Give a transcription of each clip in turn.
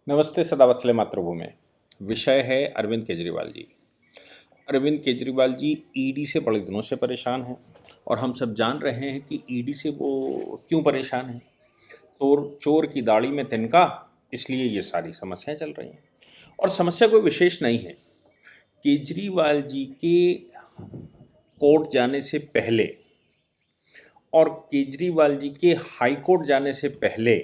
नमस्ते सदावत्सले मातृभूमि। विषय है अरविंद केजरीवाल जी। अरविंद केजरीवाल जी ईडी से बड़े दिनों से परेशान हैं और हम सब जान रहे हैं कि ईडी से वो क्यों परेशान हैं। तो चोर की दाढ़ी में तिनका, इसलिए ये सारी समस्याएं चल रही हैं। और समस्या कोई विशेष नहीं है। केजरीवाल जी के कोर्ट जाने से पहले और केजरीवाल जी के हाई कोर्ट जाने से पहले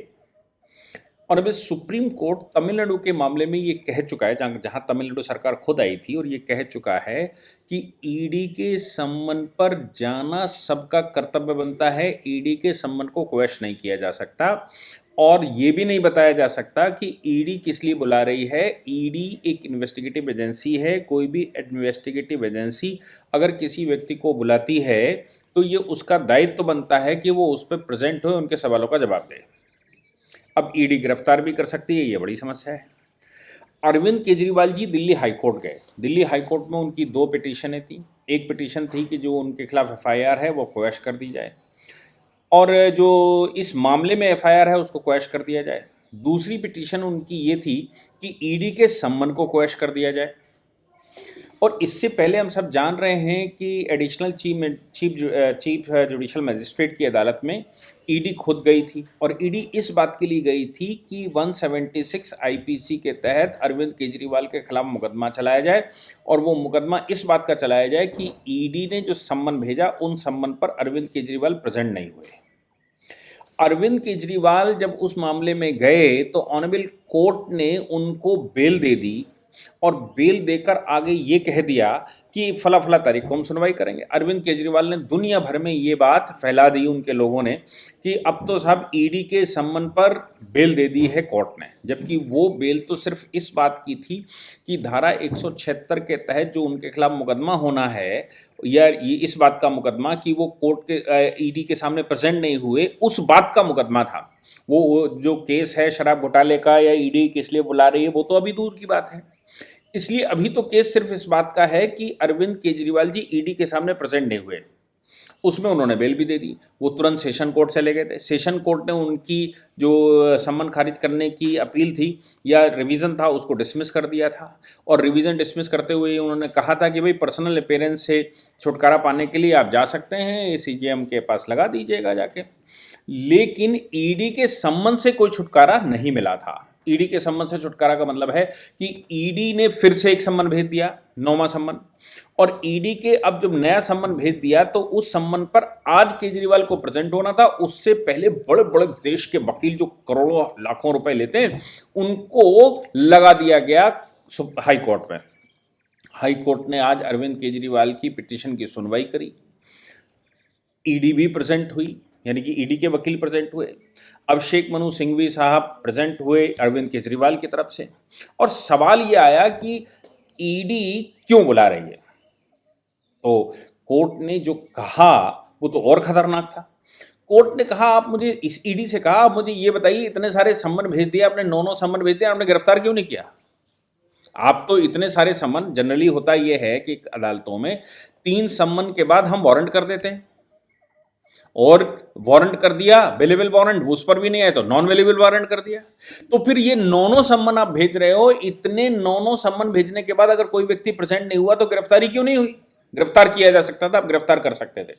और अभी सुप्रीम कोर्ट तमिलनाडु के मामले में ये कह चुका है, जहाँ तमिलनाडु सरकार खुद आई थी और ये कह चुका है कि ईडी के सम्मन पर जाना सबका कर्तव्य बनता है। ईडी के सम्मन को क्वेश्चन नहीं किया जा सकता और ये भी नहीं बताया जा सकता कि ईडी किस लिए बुला रही है। ईडी एक इन्वेस्टिगेटिव एजेंसी है। कोई भी इन्वेस्टिगेटिव एजेंसी अगर किसी व्यक्ति को बुलाती है तो ये उसका दायित्व बनता है कि वो उस पर प्रेजेंट हो, उनके सवालों का जवाब दे। अब ईडी गिरफ्तार भी कर सकती है, ये बड़ी समस्या है। अरविंद केजरीवाल जी दिल्ली हाई कोर्ट गए। दिल्ली हाई कोर्ट में उनकी दो पिटीशनें थी। एक पिटीशन थी कि जो उनके खिलाफ एफआईआर है वो क्वैश कर दी जाए और जो इस मामले में एफआईआर है उसको क्वैश कर दिया जाए। दूसरी पिटीशन उनकी ये थी कि ईडी के सम्मन को क्वैश कर दिया जाए। और इससे पहले हम सब जान रहे हैं कि एडिशनल चीफ जुडिशल मजिस्ट्रेट की अदालत में ईडी खुद गई थी और ईडी इस बात के लिए गई थी कि 176 आईपीसी के तहत अरविंद केजरीवाल के खिलाफ मुकदमा चलाया जाए और वो मुकदमा इस बात का चलाया जाए कि ईडी ने जो सम्मन भेजा उन सम्मन पर अरविंद केजरीवाल प्रेजेंट नहीं हुए। अरविंद केजरीवाल जब उस मामले में गए तो ऑनरेबल कोर्ट ने उनको बेल दे दी और बेल देकर आगे ये कह दिया कि फला फला तारीख को हम सुनवाई करेंगे। अरविंद केजरीवाल ने दुनिया भर में ये बात फैला दी उनके लोगों ने कि अब तो साहब ईडी के सम्मन पर बेल दे दी है कोर्ट ने, जबकि वो बेल तो सिर्फ इस बात की थी कि धारा 176 के तहत जो उनके खिलाफ मुकदमा होना है या ये इस बात का मुकदमा कि वो कोर्ट के ईडी के सामने प्रेजेंट नहीं हुए, उस बात का मुकदमा था। वो जो केस है शराब घोटाले का या ईडी किस लिए बुला रही है वो तो अभी दूर की बात है। इसलिए अभी तो केस सिर्फ इस बात का है कि अरविंद केजरीवाल जी ईडी के सामने प्रेजेंट नहीं हुए। उसमें उन्होंने बेल भी दे दी। वो तुरंत सेशन कोर्ट चले गए थे। सेशन कोर्ट ने उनकी जो सम्मन खारिज करने की अपील थी या रिवीजन था उसको डिसमिस कर दिया था और रिवीजन डिसमिस करते हुए उन्होंने कहा था कि भाई पर्सनल अपीयरेंस से छुटकारा पाने के लिए आप जा सकते हैं, सीजेएम के पास लगा दीजिएगा जाके। लेकिन ईडी के सम्मन से कोई छुटकारा नहीं मिला था। ईडी के सम्मन से छुटकारा का मतलब है कि ईडी ने फिर से एक सम्मन भेज दिया, 9वां सम्मन, और ईडी के अब जब नया सम्मन भेज दिया तो उस सम्मन पर आज केजरीवाल को प्रेजेंट होना था। उससे पहले बड़े बड़े देश के वकील जो करोड़ों लाखों रुपए लेते हैं उनको लगा दिया गया हाई कोर्ट में। हाई कोर्ट ने आज अरविंद केजरीवाल की पिटीशन की सुनवाई करी। ईडी भी प्रेजेंट हुई, यानी कि ईडी के वकील प्रेजेंट हुए। अभिषेक मनु सिंघवी साहब प्रेजेंट हुए अरविंद केजरीवाल की तरफ से। और सवाल ये आया कि ईडी क्यों बुला रही है। तो कोर्ट ने जो कहा वो तो और खतरनाक था। कोर्ट ने कहा आप मुझे इस ईडी से कहा आप मुझे ये बताइए, इतने सारे सम्मन भेज दिया आपने, 9 सम्मन भेज दिया, आपने गिरफ्तार क्यों नहीं किया। आप तो इतने सारे सम्मन, जनरली होता ये है कि अदालतों में 3 सम्मन के बाद हम वारंट कर देते हैं और वारंट कर दिया वेलेबल वारंट, उस पर भी नहीं आया तो नॉन वेलेबल वारंट कर दिया। तो फिर ये 9 सम्मन आप भेज रहे हो, इतने 9 सम्मन भेजने के बाद अगर कोई व्यक्ति प्रेजेंट नहीं हुआ तो गिरफ्तारी क्यों नहीं हुई। गिरफ्तार किया जा सकता था, आप गिरफ्तार कर सकते थे।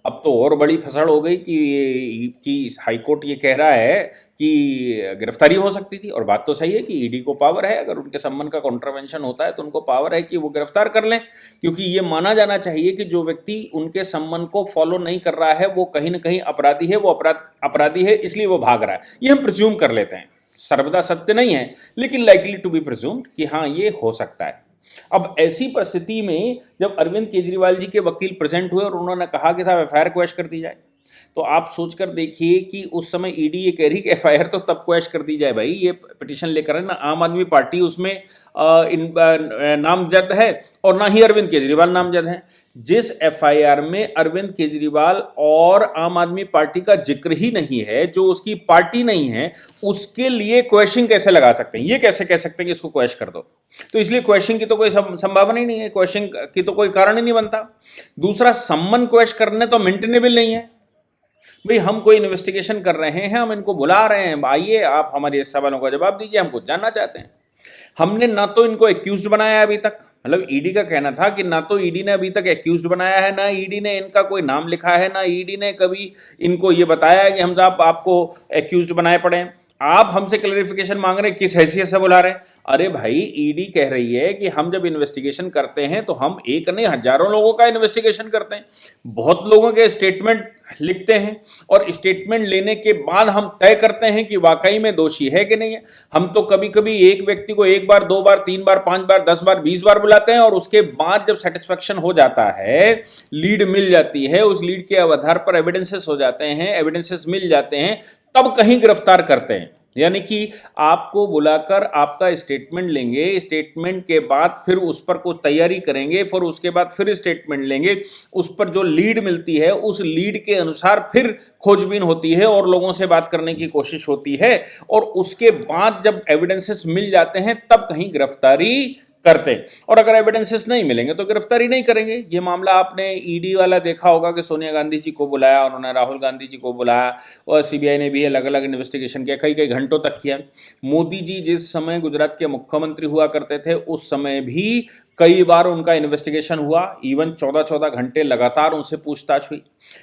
अब तो और बड़ी फसड़ हो गई कि हाई कोर्ट ये कह रहा है कि गिरफ्तारी हो सकती थी। और बात तो सही है कि ईडी को पावर है, अगर उनके सम्मन का कॉन्ट्रावेंशन होता है तो उनको पावर है कि वो गिरफ्तार कर लें, क्योंकि ये माना जाना चाहिए कि जो व्यक्ति उनके सम्मन को फॉलो नहीं कर रहा है वो कहीं ना कहीं अपराधी है, वो अपराधी है, इसलिए वो भाग रहा है। ये हम प्रिज्यूम कर लेते हैं, सर्वदा सत्य नहीं है लेकिन लाइकली टू बी प्रिज्यूम्ड कि हाँ ये हो सकता है। अब ऐसी परिस्थिति में जब अरविंद केजरीवाल जी के वकील प्रेजेंट हुए और उन्होंने कहा कि साहब एफआईआर क्वैश कर दी जाए, तो आप सोचकर देखिए कि उस समय ईडी ये कह रही कि एफआईआर तो तब क्वैश कर दी जाए भाई, ये पिटीशन लेकर है ना आम आदमी पार्टी उसमें नामजद है और ना ही अरविंद केजरीवाल नामजद है। जिस एफआईआर में अरविंद केजरीवाल और आम आदमी पार्टी का जिक्र ही नहीं है, जो उसकी पार्टी नहीं है, उसके लिए क्वैशिंग कैसे लगा सकते हैं। ये कैसे कह सकते हैं कि इसको क्वैश कर दो। तो इसलिए क्वैशिंग की तो कोई संभावना ही नहीं है, क्वैशिंग की तो कोई कारण ही नहीं बनता। दूसरा, सम्मन क्वैश करने तो मेंटेनेबल नहीं है। भाई हम कोई इन्वेस्टिगेशन कर रहे हैं, हम इनको बुला रहे हैं, आइए आप हमारे सवालों का जवाब दीजिए, हम कुछ जानना चाहते हैं। हमने ना तो इनको एक्यूज्ड बनाया है अभी तक, मतलब ईडी का कहना था कि ना तो ईडी ने अभी तक एक्यूज्ड बनाया है, ना ईडी ने इनका कोई नाम लिखा है, ना ईडी ने कभी इनको ये बताया है कि हम साहब आपको एक्यूज्ड बनाए पड़े हैं। आप हमसे क्लैरिफिकेशन मांग रहे हैं, किस हैसियत से बुला रहे हैं? अरे भाई, ईडी कह रही है कि हम जब इन्वेस्टिगेशन करते हैं तो हम एक नहीं हजारों लोगों का इन्वेस्टिगेशन करते हैं, बहुत लोगों के स्टेटमेंट लिखते हैं और स्टेटमेंट लेने के बाद हम तय करते हैं कि वाकई में दोषी है कि नहीं है। हम तो कभी कभी एक व्यक्ति को 1 बार, 2 बार, 3 बार, 5 बार, 10 बार, 20 बार बुलाते हैं और उसके बाद जब सेटिस्फेक्शन हो जाता है, लीड मिल जाती है, उस लीड के आधार पर एविडेंसेस हो जाते हैं, एविडेंसेस मिल जाते हैं, तब कहीं गिरफ्तार करते हैं। यानी कि आपको बुलाकर आपका स्टेटमेंट लेंगे, स्टेटमेंट के बाद फिर उस पर कुछ तैयारी करेंगे, फिर उसके बाद फिर स्टेटमेंट लेंगे, उस पर जो लीड मिलती है उस लीड के अनुसार फिर खोजबीन होती है और लोगों से बात करने की कोशिश होती है, और उसके बाद जब एविडेंसेस मिल जाते हैं तब कहीं गिरफ्तारी करते हैं। और अगर एविडेंसेस नहीं मिलेंगे तो गिरफ्तारी नहीं करेंगे। ये मामला आपने ईडी वाला देखा होगा कि सोनिया गांधी जी को बुलाया, उन्होंने राहुल गांधी जी को बुलाया, और सीबीआई ने भी अलग अलग इन्वेस्टिगेशन किया, कई कई घंटों तक किया। मोदी जी जिस समय गुजरात के मुख्यमंत्री हुआ करते थे उस समय भी कई बार उनका इन्वेस्टिगेशन हुआ, इवन 14-14 घंटे लगातार उनसे पूछताछ हुई।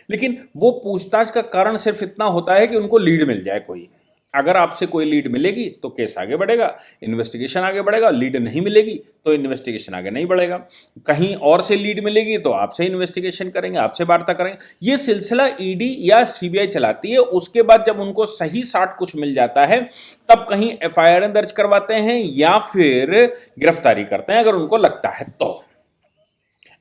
लेकिन वो पूछताछ का कारण सिर्फ इतना होता है कि उनको लीड मिल जाए कोई। अगर आपसे कोई लीड मिलेगी तो केस आगे बढ़ेगा, इन्वेस्टिगेशन आगे बढ़ेगा, लीड नहीं मिलेगी तो इन्वेस्टिगेशन आगे नहीं बढ़ेगा। कहीं और से लीड मिलेगी तो आपसे इन्वेस्टिगेशन करेंगे, आपसे वार्ता करेंगे। ये सिलसिला ईडी या सीबीआई चलाती है। उसके बाद जब उनको सही साठ कुछ मिल जाता है तब कहीं एफआईआर दर्ज करवाते हैं या फिर गिरफ्तारी करते हैं, अगर उनको लगता है तो।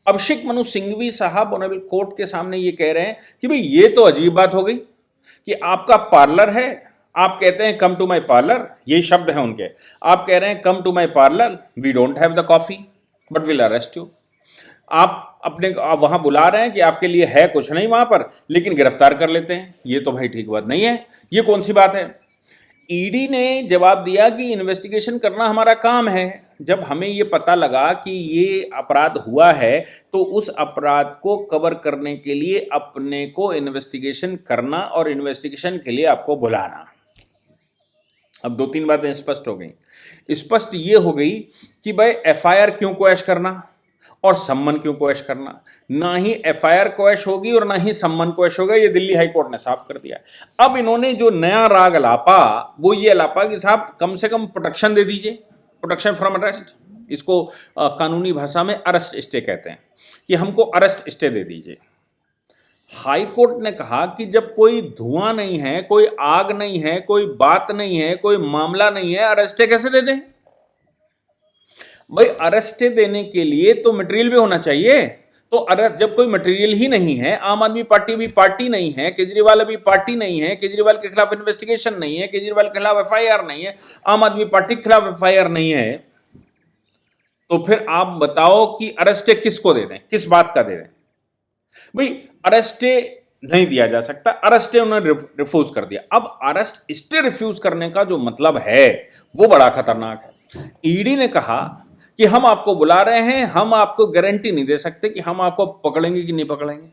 अभिषेक मनु सिंघवी साहब ऑनरेबल कोर्ट के सामने ये कह रहे हैं कि भाई ये तो अजीब बात हो गई कि आपका पार्लर है, आप कहते हैं कम टू माई पार्लर, ये शब्द है उनके, आप कह रहे हैं come to my parlour, we don't have the coffee but will arrest you. आप वहां बुला रहे हैं कि आपके लिए है कुछ नहीं वहां पर, लेकिन गिरफ्तार कर लेते हैं। ये तो भाई ठीक बात नहीं है, ये कौन सी बात है? ईडी ने जवाब दिया कि इन्वेस्टिगेशन करना हमारा काम है। जब हमें ये पता लगा कि ये अपराध हुआ है तो उस अपराध को कवर करने के लिए अपने को इन्वेस्टिगेशन करना और इन्वेस्टिगेशन के लिए आपको बुलाना। अब 2-3 बातें स्पष्ट हो गई। स्पष्ट ये हो गई कि भाई एफआईआर क्यों क्वैश करना और सम्मन क्यों क्वैश करना। ना ही एफआईआर क्वैश होगी और ना ही सम्मन क्वैश होगा, ये दिल्ली हाई कोर्ट ने साफ कर दिया। अब इन्होंने जो नया राग अलापा वो ये अलापा कि साहब कम से कम प्रोटेक्शन दे दीजिए, प्रोटेक्शन फ्रॉम अरेस्ट। इसको कानूनी भाषा में अरेस्ट स्टे कहते हैं कि हमको अरेस्ट स्टे दे दीजिए। हाई कोर्ट ने कहा कि जब कोई धुआं नहीं है, कोई आग नहीं है, कोई बात नहीं है, कोई मामला नहीं है, अरेस्टे कैसे दे दें? भाई अरेस्टे देने के लिए तो मटेरियल भी होना चाहिए। तो अरेस्ट जब कोई मटेरियल ही नहीं है, आम आदमी पार्टी भी पार्टी नहीं है, केजरीवाल अभी पार्टी नहीं है, केजरीवाल के खिलाफ इन्वेस्टिगेशन नहीं है, केजरीवाल के खिलाफ एफआईआर नहीं है, आम आदमी पार्टी के खिलाफ एफआईआर नहीं है, तो फिर आप बताओ कि अरेस्टे किसको दे दें, किस बात का दे दें? भाई अरेस्टे नहीं दिया जा सकता, अरेस्टे उन्होंने रिफ्यूज कर दिया। अब अरेस्ट स्टे रिफ्यूज करने का जो मतलब है वो बड़ा खतरनाक है। ईडी ने कहा कि हम आपको बुला रहे हैं, हम आपको गारंटी नहीं दे सकते कि हम आपको पकड़ेंगे कि नहीं पकड़ेंगे।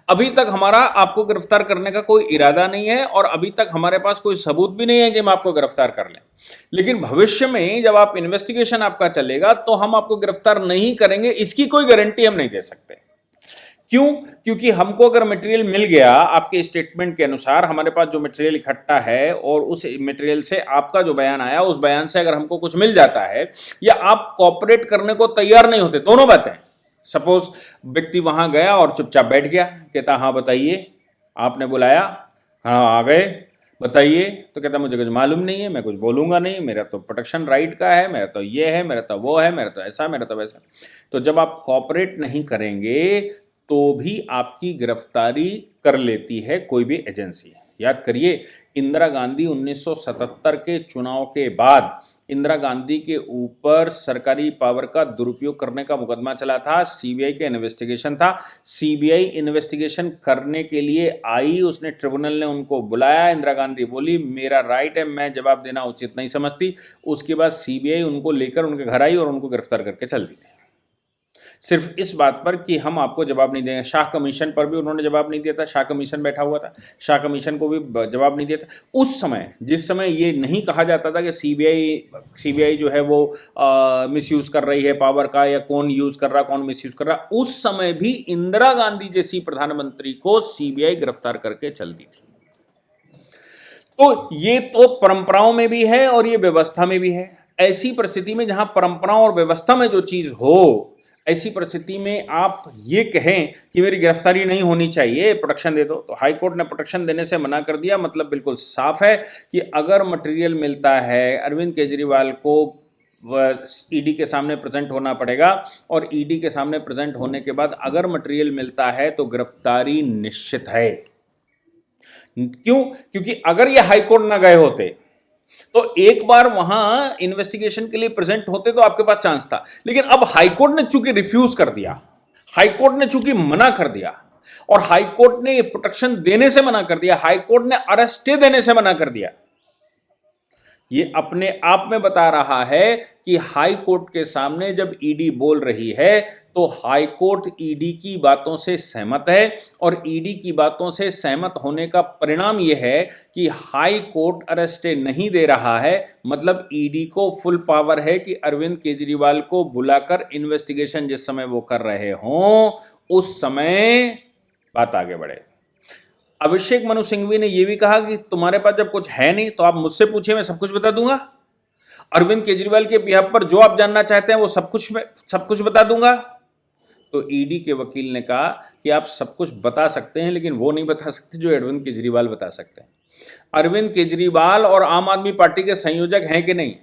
अभी तक हमारा आपको गिरफ्तार करने का कोई इरादा नहीं है और अभी तक हमारे पास कोई सबूत भी नहीं है कि हम आपको गिरफ्तार कर लें। लेकिन भविष्य में जब आप इन्वेस्टिगेशन आपका चलेगा तो हम आपको गिरफ्तार नहीं करेंगे, इसकी कोई गारंटी हम नहीं दे सकते। क्यों? क्योंकि हमको अगर मटेरियल मिल गया आपके स्टेटमेंट के अनुसार, हमारे पास जो मटेरियल इकट्ठा है और उस मटेरियल से आपका जो बयान आया, उस बयान से अगर हमको कुछ मिल जाता है या आप कॉपरेट करने को तैयार नहीं होते, दोनों बातें। सपोज व्यक्ति वहां गया और चुपचाप बैठ गया, कहता हाँ बताइए, आपने बुलाया, हाँ आ गए, बताइए, तो कहता मुझे कुछ मालूम नहीं है, मैं कुछ बोलूंगा नहीं, मेरा तो प्रोटेक्शन राइट का है, मेरा तो ये है, मेरा तो वो है, मेरा तो ऐसा, मेरा तो वैसा। तो जब आप कॉपरेट नहीं करेंगे तो भी आपकी गिरफ्तारी कर लेती है कोई भी एजेंसी। याद करिए, इंदिरा गांधी 1977 के चुनाव के बाद इंदिरा गांधी के ऊपर सरकारी पावर का दुरुपयोग करने का मुकदमा चला था, सीबीआई का इन्वेस्टिगेशन था। सीबीआई इन्वेस्टिगेशन करने के लिए आई, उसने ट्रिब्यूनल ने उनको बुलाया, इंदिरा गांधी बोली मेरा राइट है, मैं जवाब देना उचित नहीं समझती। उसके बाद सीबीआई उनको लेकर उनके घर आई और उनको गिरफ्तार करके चल दी थी। सिर्फ इस बात पर कि हम आपको जवाब नहीं देंगे। शाह कमीशन पर भी उन्होंने जवाब नहीं दिया था, शाह कमीशन बैठा हुआ था, शाह कमीशन को भी जवाब नहीं दिया था। उस समय जिस समय ये नहीं कहा जाता था कि सीबीआई जो है वो मिसयूज़ कर रही है पावर का, या कौन यूज़ कर रहा कौन मिसयूज़ कर रहा, उस समय भी इंदिरा गांधी जैसी प्रधानमंत्री को सीबीआई गिरफ्तार करके चलती थी। तो ये तो परंपराओं में भी है और ये व्यवस्था में भी है। ऐसी परिस्थिति में जहां परंपराओं और व्यवस्था में जो चीज़ हो, ऐसी परिस्थिति में आप ये कहें कि मेरी गिरफ्तारी नहीं होनी चाहिए, प्रोटेक्शन दे दो, तो हाई कोर्ट ने प्रोटेक्शन देने से मना कर दिया। मतलब बिल्कुल साफ है कि अगर मटेरियल मिलता है, अरविंद केजरीवाल को ईडी के सामने प्रेजेंट होना पड़ेगा, और ईडी के सामने प्रेजेंट होने के बाद अगर मटेरियल मिलता है तो गिरफ्तारी निश्चित है। क्यों? क्योंकि अगर ये हाई कोर्ट ना गए होते तो एक बार वहां इन्वेस्टिगेशन के लिए प्रेजेंट होते तो आपके पास चांस था, लेकिन अब हाईकोर्ट ने चूंकि रिफ्यूज कर दिया, हाईकोर्ट ने चूंकि मना कर दिया, और हाईकोर्ट ने प्रोटेक्शन देने से मना कर दिया, हाईकोर्ट ने अरेस्ट देने से मना कर दिया, ये अपने आप में बता रहा है कि हाई कोर्ट के सामने जब ईडी बोल रही है तो हाई कोर्ट ईडी की बातों से सहमत है, और ईडी की बातों से सहमत होने का परिणाम यह है कि हाई कोर्ट अरेस्ट नहीं दे रहा है। मतलब ईडी को फुल पावर है कि अरविंद केजरीवाल को बुलाकर इन्वेस्टिगेशन जिस समय वो कर रहे हों उस समय बात आगे बढ़े। अभिषेक मनु सिंघवी ने यह भी कहा कि तुम्हारे पास जब कुछ है नहीं तो आप मुझसे पूछिए, मैं सब कुछ बता दूंगा। अरविंद केजरीवाल के बिहाफ पर जो आप जानना चाहते हैं वो सब कुछ बता दूंगा। तो ईडी के वकील ने कहा कि आप सब कुछ बता सकते हैं, लेकिन वो नहीं बता सकते जो अरविंद केजरीवाल बता सकते हैं। अरविंद केजरीवाल और आम आदमी पार्टी के संयोजक हैं कि नहीं?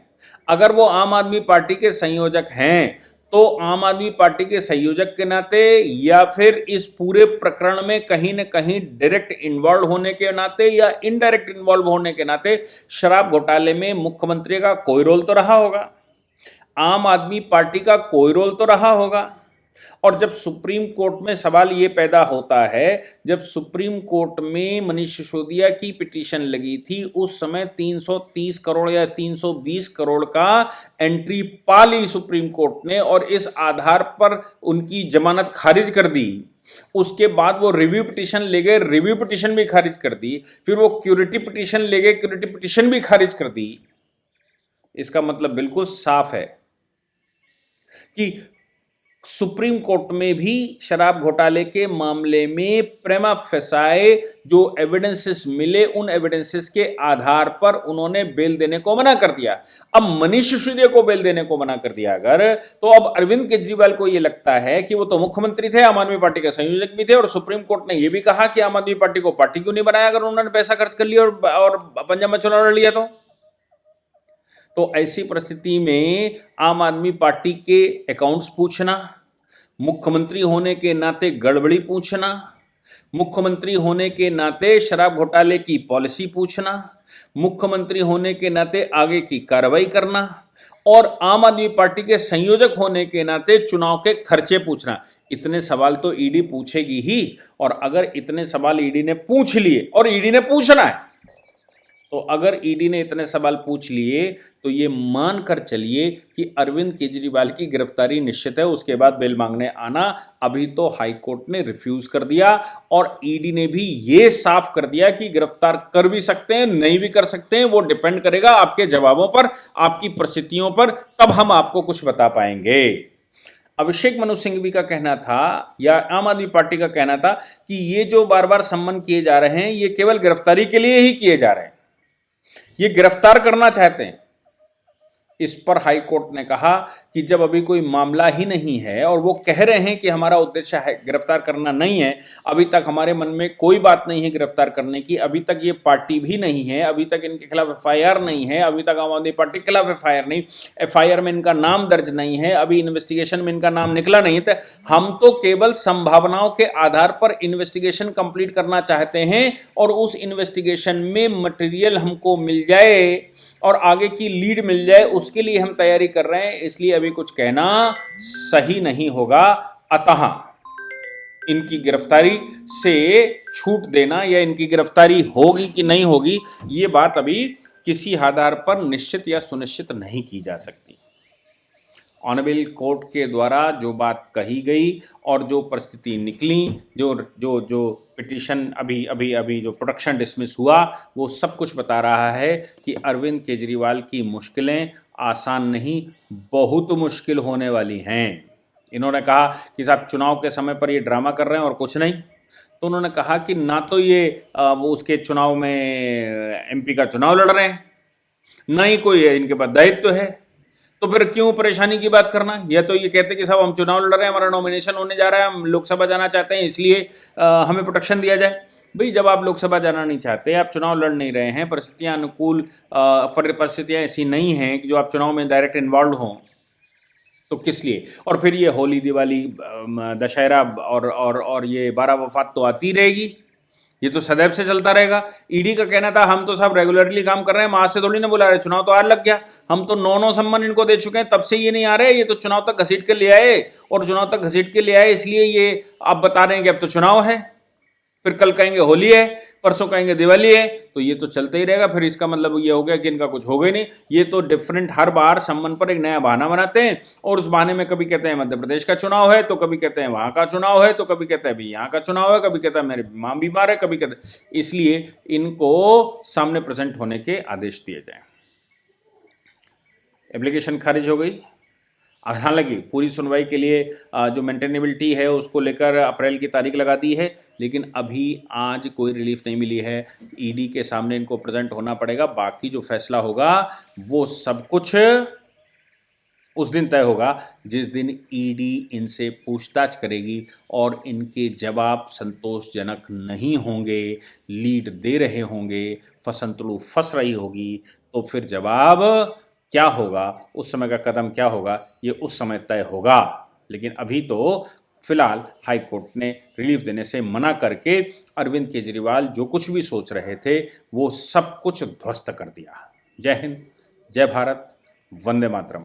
अगर वो आम आदमी पार्टी के संयोजक हैं तो आम आदमी पार्टी के संयोजक के नाते, या फिर इस पूरे प्रकरण में कहीं न कहीं डायरेक्ट इन्वॉल्व होने के नाते या इनडायरेक्ट इन्वॉल्व होने के नाते, शराब घोटाले में मुख्यमंत्री का कोई रोल तो रहा होगा, आम आदमी पार्टी का कोई रोल तो रहा होगा। और जब सुप्रीम कोर्ट में सवाल ये पैदा होता है, जब सुप्रीम कोर्ट में मनीष सिसोदिया की पिटीशन लगी थी, उस समय 330 करोड़ या 320 करोड़ का एंट्री पा ली सुप्रीम कोर्ट ने, और इस आधार पर उनकी जमानत खारिज कर दी। उसके बाद वो रिव्यू पिटीशन ले गए, रिव्यू पिटीशन भी खारिज कर दी, फिर वो क्यूरेटिव पिटीशन ले गए, क्यूरेटिव पिटीशन भी खारिज कर दी। इसका मतलब बिल्कुल साफ है कि सुप्रीम कोर्ट में भी शराब घोटाले के मामले में प्रेमा फेसाए जो एविडेंसेस मिले, उन एविडेंसेस के आधार पर उन्होंने बेल देने को मना कर दिया। अब मनीष सिसोदिया को बेल देने को मना कर दिया अगर, तो अब अरविंद केजरीवाल को यह लगता है कि वो तो मुख्यमंत्री थे, आम आदमी पार्टी के संयोजक भी थे, और सुप्रीम कोर्ट ने यह भी कहा कि आम आदमी पार्टी को पार्टी क्यों नहीं बनाया अगर उन्होंने पैसा खर्च कर लिया और पंजाब में चुनाव लड़ लिया। तो ऐसी परिस्थिति में आम आदमी पार्टी के अकाउंट्स पूछना, मुख्यमंत्री होने के नाते गड़बड़ी पूछना, मुख्यमंत्री होने के नाते शराब घोटाले की पॉलिसी पूछना, मुख्यमंत्री होने के नाते आगे की कार्रवाई करना, और आम आदमी पार्टी के संयोजक होने के नाते चुनाव के खर्चे पूछना, इतने सवाल तो ईडी पूछेगी ही। और अगर इतने सवाल ईडी ने पूछ लिए, और ईडी ने पूछना है, तो अगर ईडी ने इतने सवाल पूछ लिए तो ये मान कर चलिए कि अरविंद केजरीवाल की गिरफ्तारी निश्चित है। उसके बाद बेल मांगने आना, अभी तो हाई कोर्ट ने रिफ्यूज कर दिया, और ईडी ने भी ये साफ कर दिया कि गिरफ्तार कर भी सकते हैं, नहीं भी कर सकते हैं, वो डिपेंड करेगा आपके जवाबों पर, आपकी परिस्थितियों पर, तब हम आपको कुछ बता पाएंगे। अभिषेक मनु सिंघवी का कहना था, या आम आदमी पार्टी का कहना था, कि ये जो बार बार सम्मन किए जा रहे हैं ये केवल गिरफ्तारी के लिए ही किए जा रहे हैं, ये गिरफ्तार करना चाहते हैं। इस पर हाई कोर्ट ने कहा कि जब अभी कोई मामला ही नहीं है और वो कह रहे हैं कि हमारा उद्देश्य है गिरफ्तार करना नहीं है, अभी तक हमारे मन में कोई बात नहीं है गिरफ्तार करने की, अभी तक ये पार्टी भी नहीं है, अभी तक इनके खिलाफ एफआईआर नहीं है, अभी तक आम आदमी पार्टी के खिलाफ एफआईआर नहीं, एफआईआर में इनका नाम दर्ज नहीं है, अभी इन्वेस्टिगेशन में इनका नाम निकला नहीं है, हम तो केवल संभावनाओं के आधार पर इन्वेस्टिगेशन कंप्लीट करना चाहते हैं, और उस इन्वेस्टिगेशन में मटेरियल हमको मिल जाए और आगे की लीड मिल जाए, उसके लिए हम तैयारी कर रहे हैं, इसलिए अभी कुछ कहना सही नहीं होगा। अतः इनकी गिरफ्तारी से छूट देना या इनकी गिरफ्तारी होगी कि नहीं होगी, ये बात अभी किसी आधार पर निश्चित या सुनिश्चित नहीं की जा सकती। ऑनरेबल कोर्ट के द्वारा जो बात कही गई और जो परिस्थिति निकली, जो जो जो पिटीशन अभी जो प्रोडक्शन डिसमिस हुआ, वो सब कुछ बता रहा है कि अरविंद केजरीवाल की मुश्किलें आसान नहीं, बहुत मुश्किल होने वाली हैं। इन्होंने कहा कि साहब चुनाव के समय पर ये ड्रामा कर रहे हैं और कुछ नहीं। तो उन्होंने कहा कि ना तो ये वो उसके चुनाव में एमपी का चुनाव लड़ रहे हैं, ना ही कोई इनके पास दायित्व है, तो फिर क्यों परेशानी की बात करना। या तो ये कहते कि साहब हम चुनाव लड़ रहे हैं, हमारा नॉमिनेशन होने जा रहा है, हम लोकसभा जाना चाहते हैं, इसलिए हमें प्रोटेक्शन दिया जाए। भाई जब आप लोकसभा जाना नहीं चाहते, आप चुनाव लड़ नहीं रहे हैं, परिस्थितियाँ अनुकूल परिस्थितियाँ ऐसी नहीं हैं कि जो आप चुनाव में डायरेक्ट इन्वॉल्व हों, तो किस लिए। और फिर ये होली, दिवाली, दशहरा और ये 12 वफात तो आती रहेगी, ये तो सदैव से चलता रहेगा। ईडी का कहना था हम तो सब रेगुलरली काम कर रहे हैं, हम आज से थोड़ी ना बुला रहे, चुनाव तो आज लग गया, हम तो 9 सम्मन इनको दे चुके हैं, तब से ये नहीं आ रहे, ये तो चुनाव तक घसीट के ले आए, और चुनाव तक घसीट के ले आए इसलिए ये आप बता रहे हैं कि अब तो चुनाव है, फिर कल कहेंगे होली है, परसों कहेंगे दिवाली है, तो ये तो चलते ही रहेगा। फिर इसका मतलब ये हो गया कि इनका कुछ होगा ही नहीं। ये तो डिफरेंट हर बार सम्मन पर एक नया बहाना बनाते हैं, और उस बहाने में कभी कहते हैं मध्य प्रदेश का चुनाव है, तो कभी कहते हैं वहाँ का चुनाव है, तो कभी कहते हैं भाई यहाँ का चुनाव है, कभी कहता है मेरी माँ बीमार है, कभी कहते हैं, इसलिए इनको सामने प्रेजेंट होने के आदेश दिए जाए। एप्लीकेशन खारिज हो गई। हालांकि पूरी सुनवाई के लिए जो मेंटेनेबिलिटी है उसको लेकर अप्रैल की तारीख लगा दी है, लेकिन अभी आज कोई रिलीफ नहीं मिली है। ईडी के सामने इनको प्रेजेंट होना पड़ेगा। बाकी जो फैसला होगा वो सब कुछ उस दिन तय होगा जिस दिन ईडी इनसे पूछताछ करेगी और इनके जवाब संतोषजनक नहीं होंगे, लीड दे रहे होंगे, फसंतलू फंस रही होगी, तो फिर जवाब क्या होगा, उस समय का कदम क्या होगा, ये उस समय तय होगा। लेकिन अभी तो फिलहाल हाई कोर्ट ने रिलीफ देने से मना करके अरविंद केजरीवाल जो कुछ भी सोच रहे थे वो सब कुछ ध्वस्त कर दिया। जय हिंद, जय भारत, वंदे मातरम।